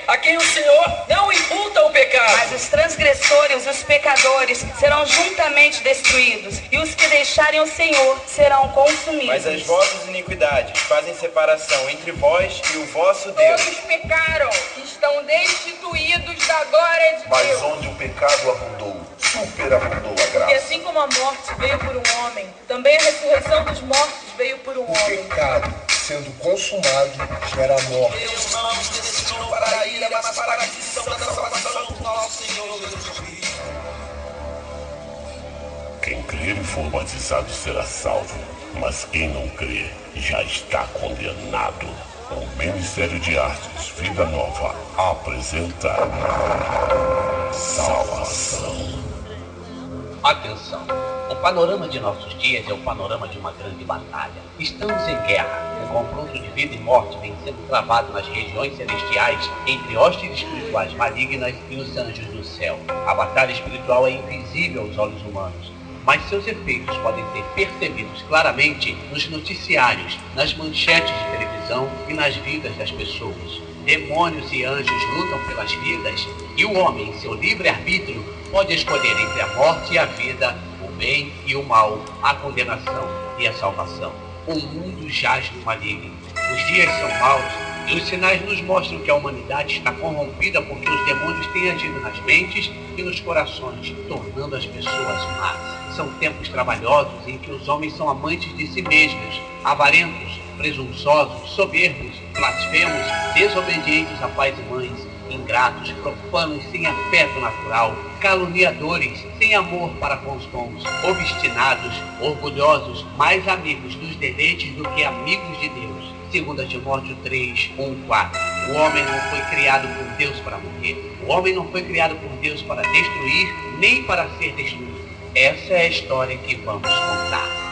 a quem o Senhor não imputa o pecado. Mas os transgressores, os pecadores, serão juntamente destruídos, e os que deixarem o Senhor serão consumidos. Mas as vossas iniquidades fazem separação entre vós e o vosso Deus. Todos pecaram, estão destituídos da glória de Deus. Mas onde o pecado abundou, superabundou a graça. E assim como a morte veio por um homem, também a ressurreição dos mortos veio por um homem. O pecado, sendo consumado, gera morte. Deus não nos destinou para a ira, mas para a aquisição da salvação do nosso Senhor Jesus Cristo. Quem crer e for batizado será salvo, mas quem não crer já está condenado. O Ministério de Artes Vida Nova apresenta Salvação. Atenção! O panorama de nossos dias é o panorama de uma grande batalha. Estamos em guerra. O confronto de vida e morte vem sendo travado nas regiões celestiais entre hostes espirituais malignas e os anjos do céu. A batalha espiritual é invisível aos olhos humanos, mas seus efeitos podem ser percebidos claramente nos noticiários, nas manchetes de televisão e nas vidas das pessoas. Demônios e anjos lutam pelas vidas, e o homem, em seu livre-arbítrio, pode escolher entre a morte e a vida, o bem e o mal, a condenação e a salvação. O mundo jaz no maligno. Os dias são maus e os sinais nos mostram que a humanidade está corrompida porque os demônios têm agido nas mentes e nos corações, tornando as pessoas más. São tempos trabalhosos em que os homens são amantes de si mesmos, avarentos, presunçosos, soberbos, blasfemos, desobedientes a pais e mães, ingratos, profanos, sem afeto natural, caluniadores, sem amor para com os bons, obstinados, orgulhosos, mais amigos dos deleites do que amigos de Deus. 2 Timóteo 3, 1, 4. O homem não foi criado por Deus para morrer. O homem não foi criado por Deus para destruir, nem para ser destruído. Essa é a história que vamos contar.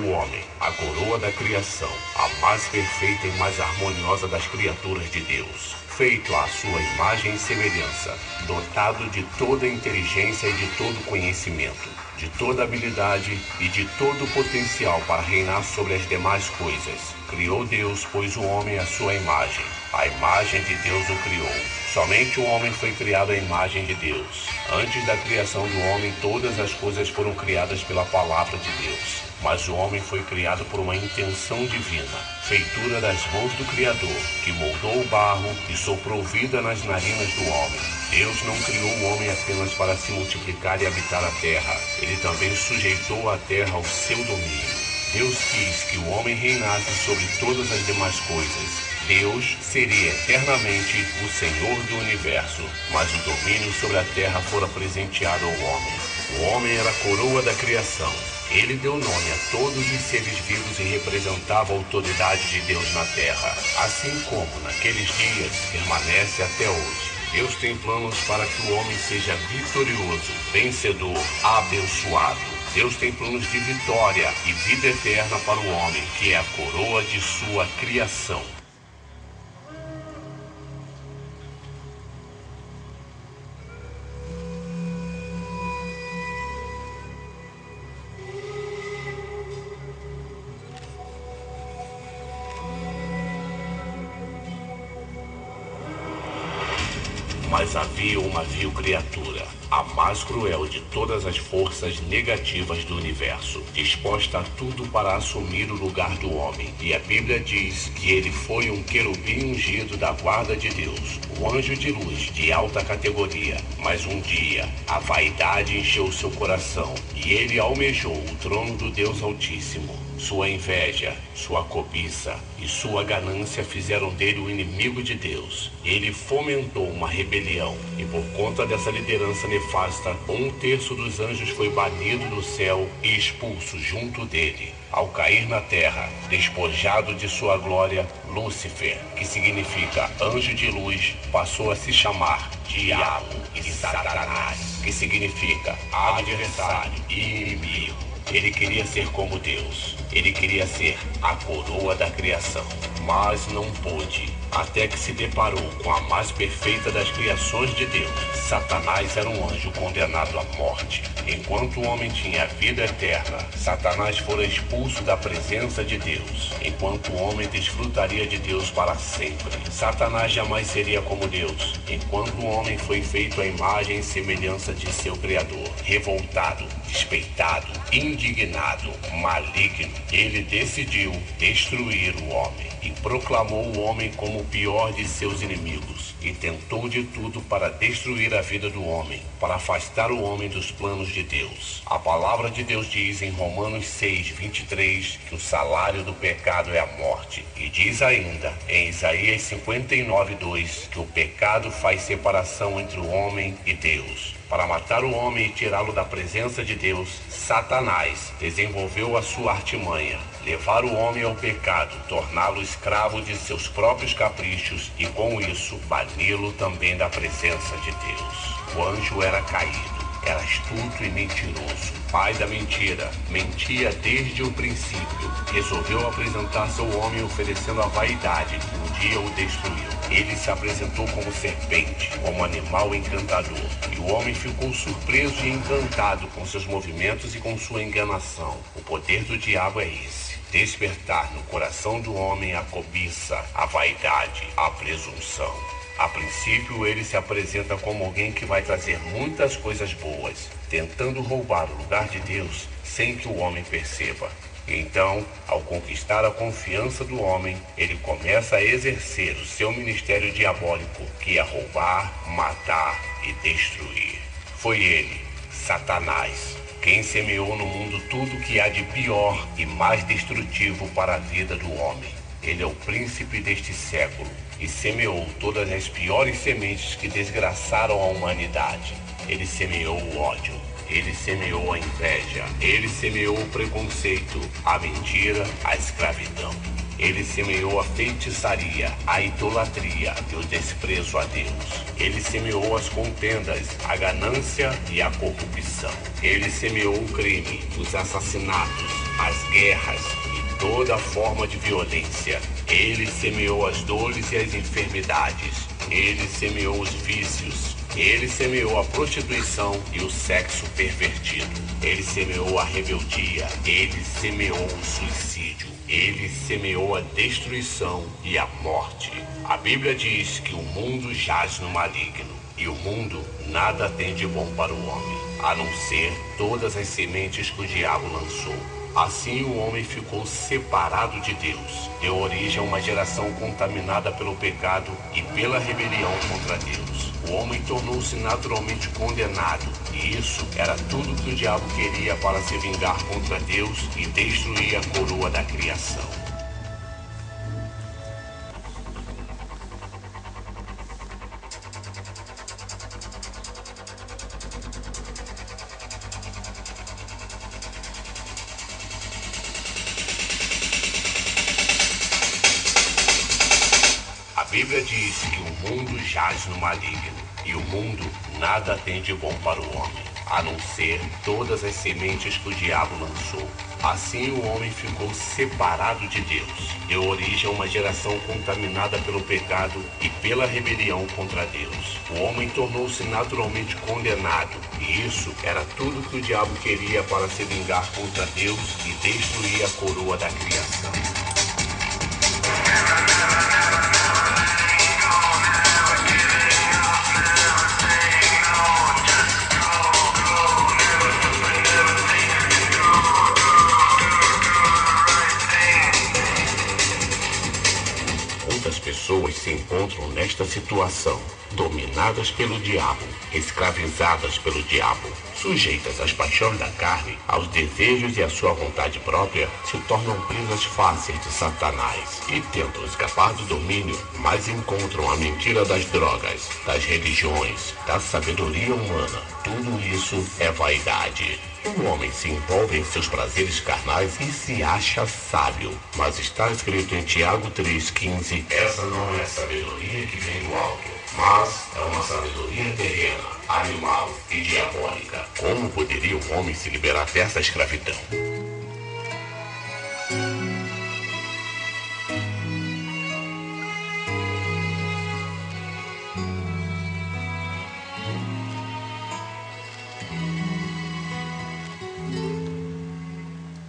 O homem, a coroa da criação, a mais perfeita e mais harmoniosa das criaturas de Deus, feito à sua imagem e semelhança, dotado de toda inteligência e de todo conhecimento, de toda habilidade e de todo potencial para reinar sobre as demais coisas. Criou Deus, pois, o homem à sua imagem. A imagem de Deus o criou. Somente o homem foi criado à imagem de Deus. Antes da criação do homem, todas as coisas foram criadas pela palavra de Deus. Mas o homem foi criado por uma intenção divina, feitura das mãos do Criador, que moldou o barro e soprou vida nas narinas do homem. Deus não criou o homem apenas para se multiplicar e habitar a terra. Ele também sujeitou a terra ao seu domínio. Deus quis que o homem reinasse sobre todas as demais coisas. Deus seria eternamente o Senhor do universo, mas o domínio sobre a terra fora presenteado ao homem. O homem era a coroa da criação. Ele deu nome a todos os seres vivos e representava a autoridade de Deus na terra, assim como naqueles dias permanece até hoje. Deus tem planos para que o homem seja vitorioso, vencedor, abençoado. Deus tem planos de vitória e vida eterna para o homem, que é a coroa de sua criação. Mas havia uma vil criatura, a mais cruel de todas as forças negativas do universo, disposta a tudo para assumir o lugar do homem. E a Bíblia diz que ele foi um querubim ungido da guarda de Deus, um anjo de luz de alta categoria. Mas um dia, a vaidade encheu seu coração e ele almejou o trono do Deus Altíssimo. Sua inveja, sua cobiça e sua ganância fizeram dele o inimigo de Deus. Ele fomentou uma rebelião e por conta dessa liderança nefasta, 1/3 dos anjos foi banido do céu e expulso junto dele. Ao cair na terra, despojado de sua glória, Lúcifer, que significa anjo de luz, passou a se chamar Diabo e Satanás, que significa adversário e inimigo. Ele queria ser como Deus. Ele queria ser a coroa da criação, mas não pôde, até que se deparou com a mais perfeita das criações de Deus. Satanás era um anjo condenado à morte. Enquanto o homem tinha vida eterna, Satanás fora expulso da presença de Deus, enquanto o homem desfrutaria de Deus para sempre. Satanás jamais seria como Deus, enquanto o homem foi feito à imagem e semelhança de seu Criador. Revoltado, despeitado, indignado, maligno, ele decidiu destruir o homem e proclamou o homem como o pior de seus inimigos e tentou de tudo para destruir a vida do homem, para afastar o homem dos planos de Deus. A palavra de Deus diz em Romanos 6:23 que o salário do pecado é a morte, e diz ainda em Isaías 59:2 que o pecado faz separação entre o homem e Deus. Para matar o homem e tirá-lo da presença de Deus, Satanás desenvolveu a sua artimanha: levar o homem ao pecado, torná-lo escravo de seus próprios caprichos e, com isso, bani-lo também da presença de Deus. O anjo era caído, era astuto e mentiroso, pai da mentira, mentia desde o princípio. Resolveu apresentar-se ao homem oferecendo a vaidade que um dia o destruiu. Ele se apresentou como serpente, como animal encantador, e o homem ficou surpreso e encantado com seus movimentos e com sua enganação. O poder do diabo é esse: despertar no coração do homem a cobiça, a vaidade, a presunção. A princípio, ele se apresenta como alguém que vai trazer muitas coisas boas, tentando roubar o lugar de Deus sem que o homem perceba. Então, ao conquistar a confiança do homem, ele começa a exercer o seu ministério diabólico, que é roubar, matar e destruir. Foi ele, Satanás, quem semeou no mundo tudo que há de pior e mais destrutivo para a vida do homem. Ele é o príncipe deste século e semeou todas as piores sementes que desgraçaram a humanidade. Ele semeou o ódio, ele semeou a inveja, ele semeou o preconceito, a mentira, a escravidão. Ele semeou a feitiçaria, a idolatria e o desprezo a Deus. Ele semeou as contendas, a ganância e a corrupção. Ele semeou o crime, os assassinatos, as guerras e toda forma de violência. Ele semeou as dores e as enfermidades. Ele semeou os vícios. Ele semeou a prostituição e o sexo pervertido. Ele semeou a rebeldia. Ele semeou o suicídio. Ele semeou a destruição e a morte. A Bíblia diz que o mundo jaz no maligno, e o mundo nada tem de bom para o homem, a não ser todas as sementes que o diabo lançou. Assim o homem ficou separado de Deus, deu origem a uma geração contaminada pelo pecado e pela rebelião contra Deus. O homem tornou-se naturalmente condenado, e isso era tudo que o diabo queria para se vingar contra Deus e destruir a coroa da criação. A Bíblia diz que o mundo jaz no maligno, e o mundo nada tem de bom para o homem, a não ser todas as sementes que o diabo lançou. Assim o homem ficou separado de Deus, deu origem a uma geração contaminada pelo pecado e pela rebelião contra Deus. O homem tornou-se naturalmente condenado, e isso era tudo que o diabo queria para se vingar contra Deus e destruir a coroa da criação. Quantas pessoas se encontram nesta situação, dominadas pelo diabo, escravizadas pelo diabo, sujeitas às paixões da carne, aos desejos e à sua vontade própria, se tornam presas fáceis de Satanás e tentam escapar do domínio, mas encontram a mentira das drogas, das religiões, da sabedoria humana. Tudo isso é vaidade. O homem se envolve em seus prazeres carnais e se acha sábio. Mas está escrito em Tiago 3,15: essa não é a sabedoria que vem do alto, mas é uma sabedoria terrena, animal e diabólica. Como poderia o homem se liberar dessa escravidão?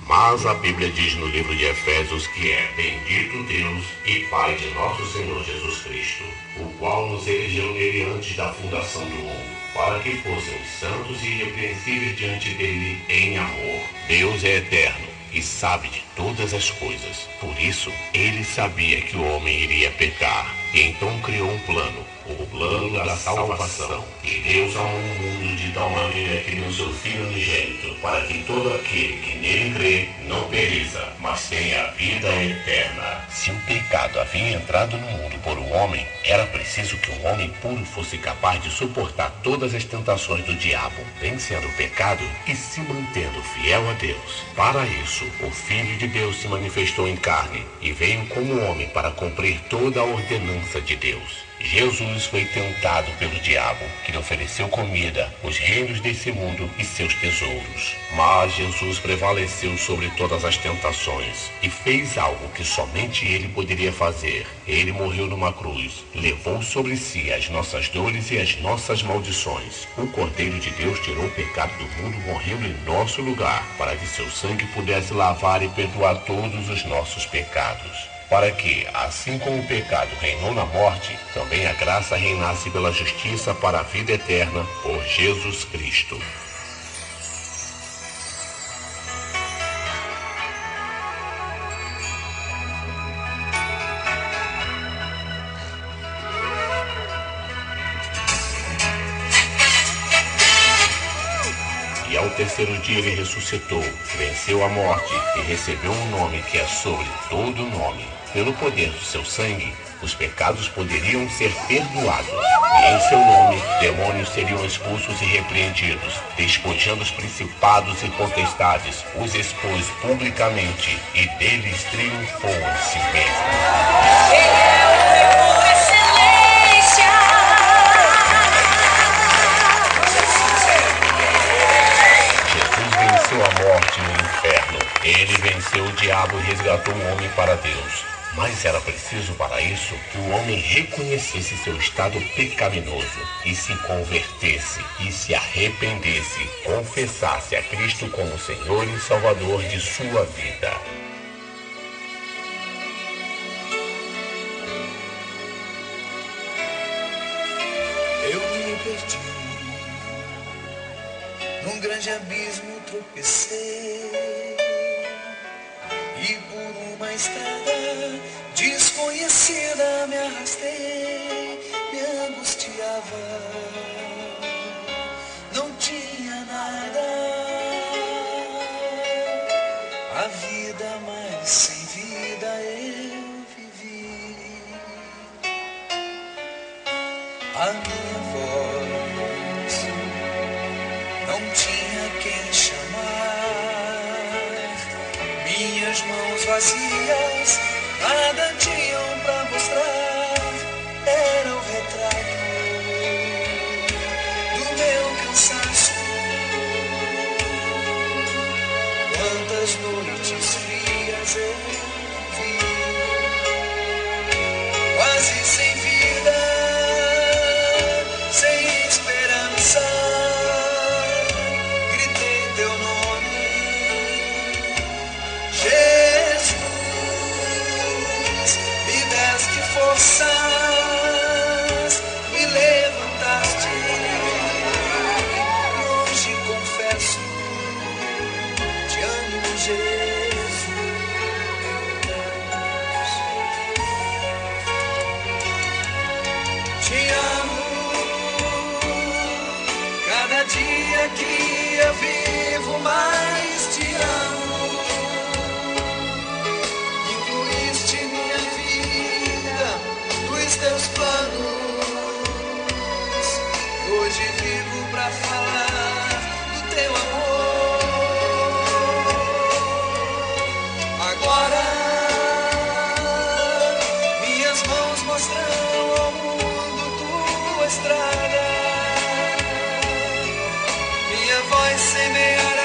Mas a Bíblia diz no livro de Efésios que é bendito Deus e Pai de nosso Senhor Jesus Cristo, o qual nos elegeu nele antes da fundação do mundo, para que fôssemos santos e irrepreensíveis diante dele em amor. Deus é eterno e sabe de todas as coisas. Por isso, ele sabia que o homem iria pecar e então criou um plano, o plano da salvação. E Deus amou o mundo de tal maneira que deu seu Filho unigênito, para que todo aquele que nele crê não pereça, mas tenha vida eterna. Se o pecado havia entrado no mundo por um homem, era preciso que um homem puro fosse capaz de suportar todas as tentações do diabo, vencendo o pecado e se mantendo fiel a Deus. Para isso, o Filho de Deus se manifestou em carne e veio como homem para cumprir toda a ordenança de Deus. Jesus foi tentado pelo diabo, que lhe ofereceu comida, os reinos desse mundo e seus tesouros. Mas Jesus prevaleceu sobre todas as tentações e fez algo que somente ele poderia fazer. Ele morreu numa cruz, levou sobre si as nossas dores e as nossas maldições. O Cordeiro de Deus tirou o pecado do mundo, morrendo em nosso lugar, para que seu sangue pudesse lavar e perdoar todos os nossos pecados. Para que, assim como o pecado reinou na morte, também a graça reinasse pela justiça para a vida eterna por Jesus Cristo. E ao terceiro dia ele ressuscitou, venceu a morte e recebeu um nome que é sobre todo nome. Pelo poder do seu sangue, os pecados poderiam ser perdoados. E em seu nome, demônios seriam expulsos e repreendidos. Despojando os principados e potestades, os expôs publicamente e deles triunfou em si mesmo. Jesus venceu a morte e o inferno. Ele venceu o diabo e resgatou o homem para Deus. Mas era preciso para isso que o homem reconhecesse seu estado pecaminoso e se convertesse e se arrependesse, confessasse a Cristo como Senhor e Salvador de sua vida. Eu me perdi, num grande abismo tropecei, e por uma estrada desconhecida me arrastei, me angustiava, não tinha nada, a vida mas sem vida eu vivi, a minha voz não tinha quem chamar, minhas mãos vazias nada tinham pra mostrar, era o retrato do meu cansaço. Quantas noites frias eu vi, quase sem vida, sem esperança, gritei teu nome, Jesus. Forças, me levantaste, e hoje confesso, te amo, Jesus. Te amo, cada dia que eu vivo mais te amo. Teus planos, hoje vivo pra falar do teu amor. Agora minhas mãos mostrarão ao mundo semear